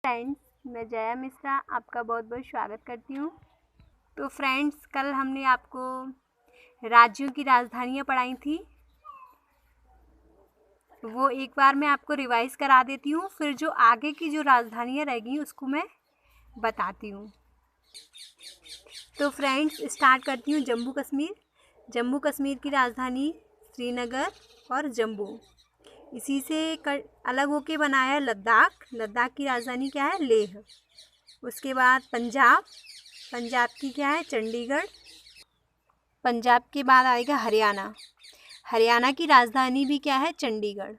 Friends, मैं जया मिश्रा आपका बहुत बहुत स्वागत करती हूँ। तो फ्रेंड्स, कल हमने आपको राज्यों की राजधानियाँ पढ़ाई थी, वो एक बार मैं आपको रिवाइज करा देती हूँ। फिर जो आगे की जो राजधानियाँ रह गई उसको मैं बताती हूँ। तो फ्रेंड्स, स्टार्ट करती हूँ जम्मू कश्मीर। जम्मू कश्मीर की राजधानी श्रीनगर और जम्मू। इसी से अलग होके बनाया लद्दाख। लद्दाख की राजधानी क्या है? लेह। उसके बाद पंजाब। पंजाब की क्या है? चंडीगढ़। पंजाब के बाद आएगा हरियाणा। हरियाणा की राजधानी भी क्या है? चंडीगढ़।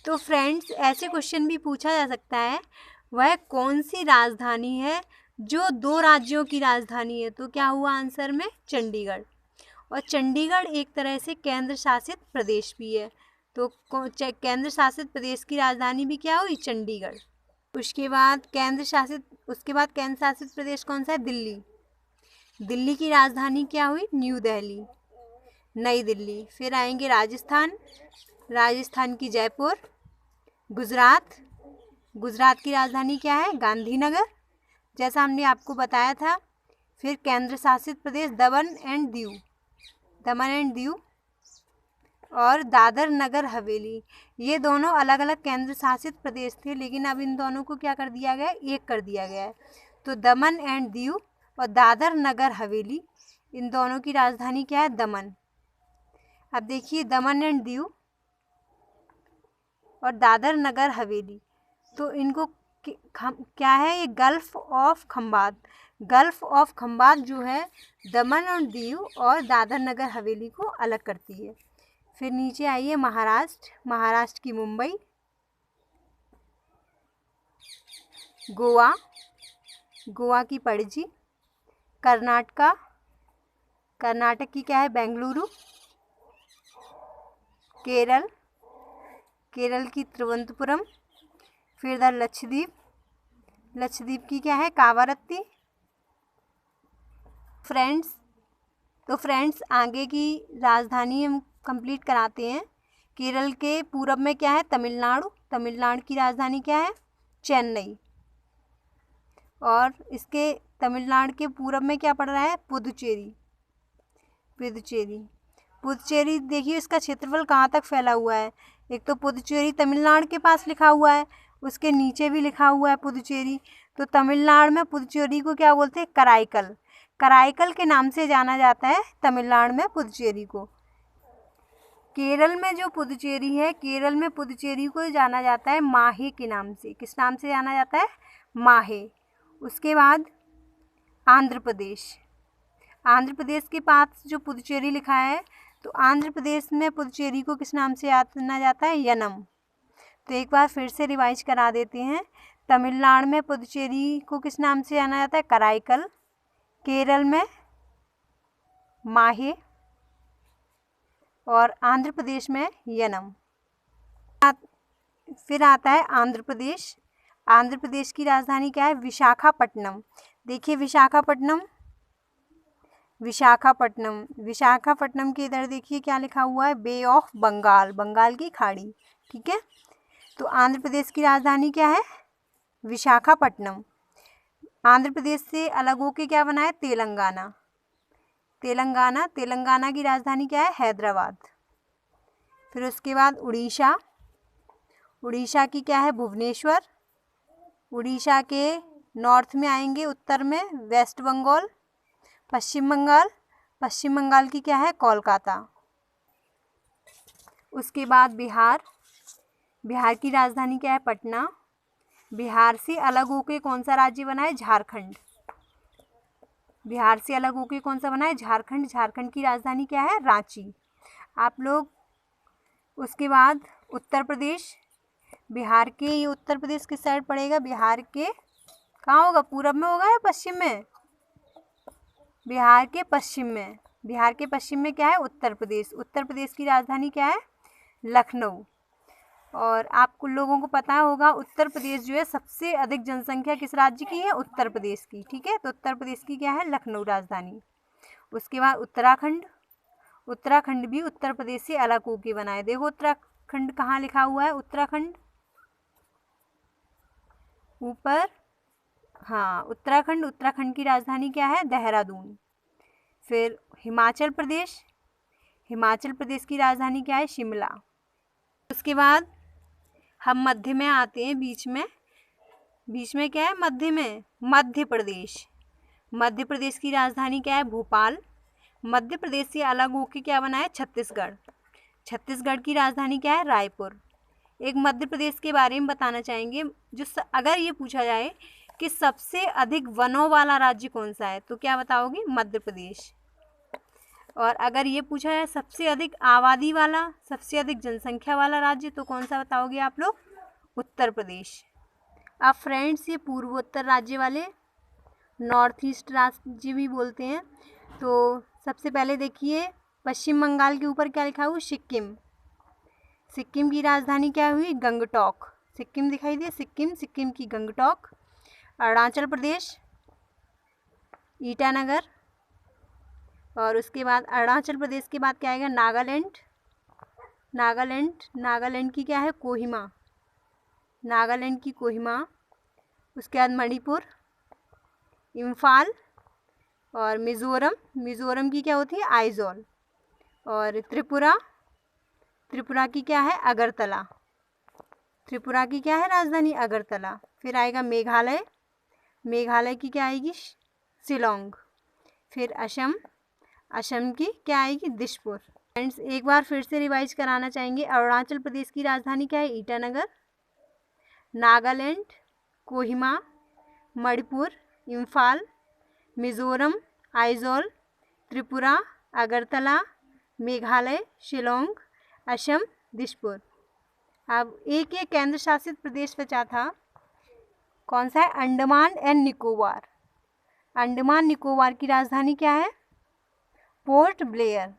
तो फ्रेंड्स, ऐसे क्वेश्चन भी पूछा जा सकता है, वह कौन सी राजधानी है जो 2 राज्यों की राजधानी है? तो क्या हुआ आंसर में? चंडीगढ़। और चंडीगढ़ एक तरह से केंद्र शासित प्रदेश भी है। तो केंद्र शासित प्रदेश की राजधानी भी क्या हुई? चंडीगढ़। उसके बाद केंद्र शासित प्रदेश कौन सा है? दिल्ली। दिल्ली की राजधानी क्या हुई? न्यू दिल्ली, नई दिल्ली। फिर आएंगे राजस्थान। राजस्थान की जयपुर। गुजरात। गुजरात की राजधानी क्या है? गांधीनगर, जैसा हमने आपको बताया था। फिर केंद्र शासित प्रदेश दमन and Diu. Daman and Diu और दादर नगर हवेली। ये दोनों अलग अलग केंद्र शासित प्रदेश थे, लेकिन अब इन दोनों को क्या कर दिया गया है? एक कर दिया गया है। तो दमन एंड दीव और दादर नगर हवेली, इन दोनों की राजधानी क्या है? दमन। अब देखिए, दमन एंड दीव और दादर नगर हवेली, तो इनको क्या है? ये gulf of Khambhat. Gulf of Khambhat जो है, दमन और दीव और दादर नगर हवेली को अलग करती है। फिर नीचे आइए महाराष्ट्र। महाराष्ट्र की मुंबई। गोवा। गोवा की पणजी। कर्नाटका। कर्नाटक की क्या है? बेंगलुरु। केरल। केरल की तिरुवनंतपुरम। फिर इधर लक्षद्वीप। लक्षद्वीप की क्या है? कावारत्ती। फ्रेंड्स, आगे की राजधानी हम कंप्लीट कराते हैं। केरल के पूरब में क्या है? तमिलनाडु। तमिलनाडु की राजधानी क्या है? चेन्नई। और इसके तमिलनाडु के पूरब में क्या पड़ रहा है? पुदुचेरी। पुदुचेरी। पुदुचेरी देखिए, इसका क्षेत्रफल कहाँ तक फैला हुआ है। एक तो पुदुचेरी तमिलनाडु के पास लिखा हुआ है, उसके नीचे भी लिखा हुआ है पुदुचेरी। तो तमिलनाडु में पुदुचेरी को क्या बोलते हैं? कराईकल। कराईकल के नाम से जाना जाता है तमिलनाडु में पुदुचेरी को। केरल में जो पुदुचेरी है, केरल में पुदुचेरी को जाना जाता है माहे के नाम से। किस नाम से जाना जाता है? माहे। उसके बाद आंध्र प्रदेश। आंध्र प्रदेश के पास जो पुदुचेरी लिखा है, तो आंध्र प्रदेश में पुदुचेरी को किस नाम से जाना जाता है? यनम। तो एक बार फिर से रिवाइज करा देते हैं। तमिलनाडु में पुदुचेरी को किस नाम से जाना जाता है? कराईकल। केरल में माहे और आंध्र प्रदेश में यनम। फिर आता है आंध्र प्रदेश। आंध्र प्रदेश की राजधानी क्या है? विशाखापट्टनम। देखिए, विशाखापट्टनम। विशाखापट्टनम। विशाखापट्टनम के इधर देखिए क्या लिखा हुआ है? बे ऑफ बंगाल, बंगाल की खाड़ी। ठीक है। तो आंध्र प्रदेश की राजधानी क्या है? विशाखापट्टनम। आंध्र प्रदेश से अलग होके क्या बना है? तेलंगाना। तेलंगाना। तेलंगाना की राजधानी क्या है? हैदराबाद। फिर उसके बाद उड़ीसा। उड़ीसा की क्या है? भुवनेश्वर। उड़ीसा के नॉर्थ में आएंगे, उत्तर में वेस्ट बंगाल। पश्चिम बंगाल। पश्चिम बंगाल की क्या है? कोलकाता। उसके बाद बिहार। बिहार की राजधानी क्या है? पटना। बिहार से अलग होके कौन सा राज्य बना है? झारखंड। बिहार से अलग होके कौन सा बना है? झारखंड। झारखंड की राजधानी क्या है? रांची। आप लोग उसके बाद उत्तर प्रदेश। बिहार के, ये उत्तर प्रदेश किस साइड पड़ेगा? बिहार के कहाँ होगा? पूरब में होगा या पश्चिम में? बिहार के पश्चिम में। बिहार के पश्चिम में क्या है? उत्तर प्रदेश। उत्तर प्रदेश की राजधानी क्या है? लखनऊ। और आपको लोगों को पता होगा, उत्तर प्रदेश जो है सबसे अधिक जनसंख्या किस राज्य की है? उत्तर प्रदेश की। ठीक है। तो उत्तर प्रदेश की क्या है? लखनऊ राजधानी। उसके बाद उत्तराखंड। उत्तराखंड भी उत्तर प्रदेश से अलग होके बना है। देखो उत्तराखंड कहाँ लिखा हुआ है? उत्तराखंड ऊपर हाँ, उत्तराखंड, उत्तराखंड की राजधानी क्या है? देहरादून। फिर हिमाचल प्रदेश, हिमाचल प्रदेश की राजधानी क्या है? शिमला। उसके बाद हम मध्य में आते हैं, बीच में क्या है? मध्य में मध्य प्रदेश। मध्य प्रदेश की राजधानी क्या है? भोपाल। मध्य प्रदेश से अलग होकर क्या बना है? छत्तीसगढ़। छत्तीसगढ़ की राजधानी क्या है? रायपुर। एक मध्य प्रदेश के बारे में बताना चाहेंगे, अगर ये पूछा जाए कि सबसे अधिक वनों वाला राज्य कौन सा है, तो क्या बताओगे? मध्य प्रदेश। और अगर ये पूछा जाए सबसे अधिक आबादी वाला, सबसे अधिक जनसंख्या वाला राज्य, तो कौन सा बताओगे आप लोग? उत्तर प्रदेश। अब फ्रेंड्स, ये पूर्वोत्तर राज्य वाले नॉर्थ ईस्ट राज्य भी बोलते हैं। तो सबसे पहले देखिए, पश्चिम बंगाल के ऊपर क्या लिखा हुआ? सिक्किम। सिक्किम की राजधानी क्या हुई? गंगटोक। सिक्किम दिखाई दे, सिक्किम, सिक्किम की गंगटोक। अरुणाचल प्रदेश, ईटानगर। और उसके बाद अरुणाचल प्रदेश के बाद क्या आएगा? नागालैंड। नागालैंड, नागालैंड की क्या है? कोहिमा। नागालैंड की कोहिमा। उसके बाद मणिपुर, इम्फाल। और मिज़ोरम, मिज़ोरम की क्या होती है? आइजोल। और त्रिपुरा, त्रिपुरा की क्या है? अगरतला। त्रिपुरा की क्या है राजधानी? अगरतला। फिर आएगा मेघालय, मेघालय की क्या आएगी? शिलोंग। फिर असम, असम की क्या आएगी? दिसपुर। फ्रेंड्स, एक बार फिर से रिवाइज कराना चाहेंगे, अरुणाचल प्रदेश की राजधानी क्या है? ईटानगर। नागालैंड, कोहिमा, मणिपुर, इम्फाल, मिज़ोरम, आइजोल, त्रिपुरा, अगरतला, मेघालय, शिलोंग, असम, दिसपुर। अब एक केंद्र शासित प्रदेश बचा था, कौन सा है? अंडमान एंड निकोबार। अंडमान निकोबार की राजधानी क्या है? Port Blair.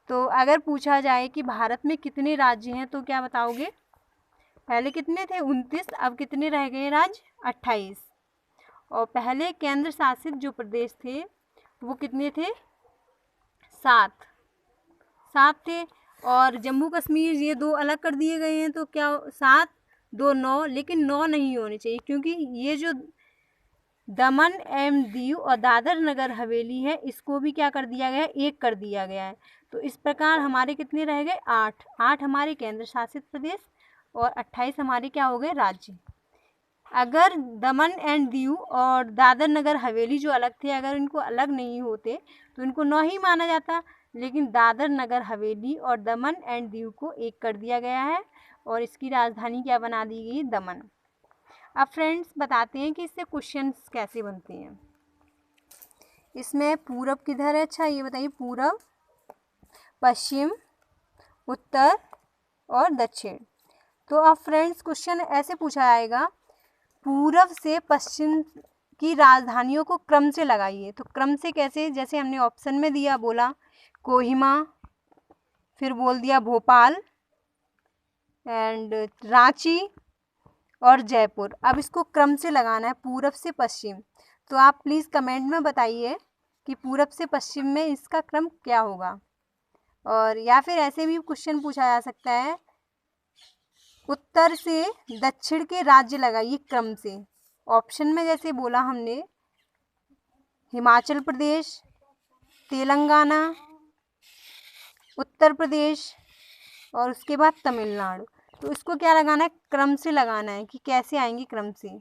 तो अगर पूछा जाए कि भारत में कितने राज्य हैं, तो क्या बताओगे? पहले कितने थे? 29। अब कितने रह गए राज्य? 28। और पहले केंद्र शासित जो प्रदेश थे वो कितने थे? 7 थे। और जम्मू कश्मीर ये 2 अलग कर दिए गए हैं, तो क्या 7, 2, 9, लेकिन 9 नहीं होने चाहिए, क्योंकि ये जो दमन एवं दीव और दादर नगर हवेली है, इसको भी क्या कर दिया गया है? 1 कर दिया गया है। तो इस प्रकार हमारे कितने रह गए? 8 हमारे केंद्र शासित प्रदेश और 28 हमारे क्या हो गए? राज्य। अगर दमन एंड दीव और दादर नगर हवेली जो अलग थे, अगर इनको अलग नहीं होते तो इनको 9 ही माना जाता, लेकिन दादर नगर हवेली और दमन एंड दीव को 1 कर दिया गया है और इसकी राजधानी क्या बना दी गई? दमन। अब फ्रेंड्स, बताते हैं कि इससे क्वेश्चंस कैसे बनते हैं। इसमें पूरब किधर है? अच्छा ये बताइए, पूरब, पश्चिम, उत्तर और दक्षिण। तो अब फ्रेंड्स, क्वेश्चन ऐसे पूछा जाएगा, पूरब से पश्चिम की राजधानियों को क्रम से लगाइए। तो क्रम से कैसे? जैसे हमने ऑप्शन में दिया, बोला कोहिमा, फिर बोल दिया भोपाल एंड रांची और जयपुर। अब इसको क्रम से लगाना है, पूरब से पश्चिम। तो आप प्लीज़ कमेंट में बताइए कि पूरब से पश्चिम में इसका क्रम क्या होगा। और या फिर ऐसे भी क्वेश्चन पूछा जा सकता है, उत्तर से दक्षिण के राज्य लगाइए क्रम से। ऑप्शन में जैसे बोला हमने, हिमाचल प्रदेश, तेलंगाना, उत्तर प्रदेश और उसके बाद तमिलनाडु। तो इसको क्या लगाना है? क्रम से लगाना है कि कैसे आएंगे क्रम से।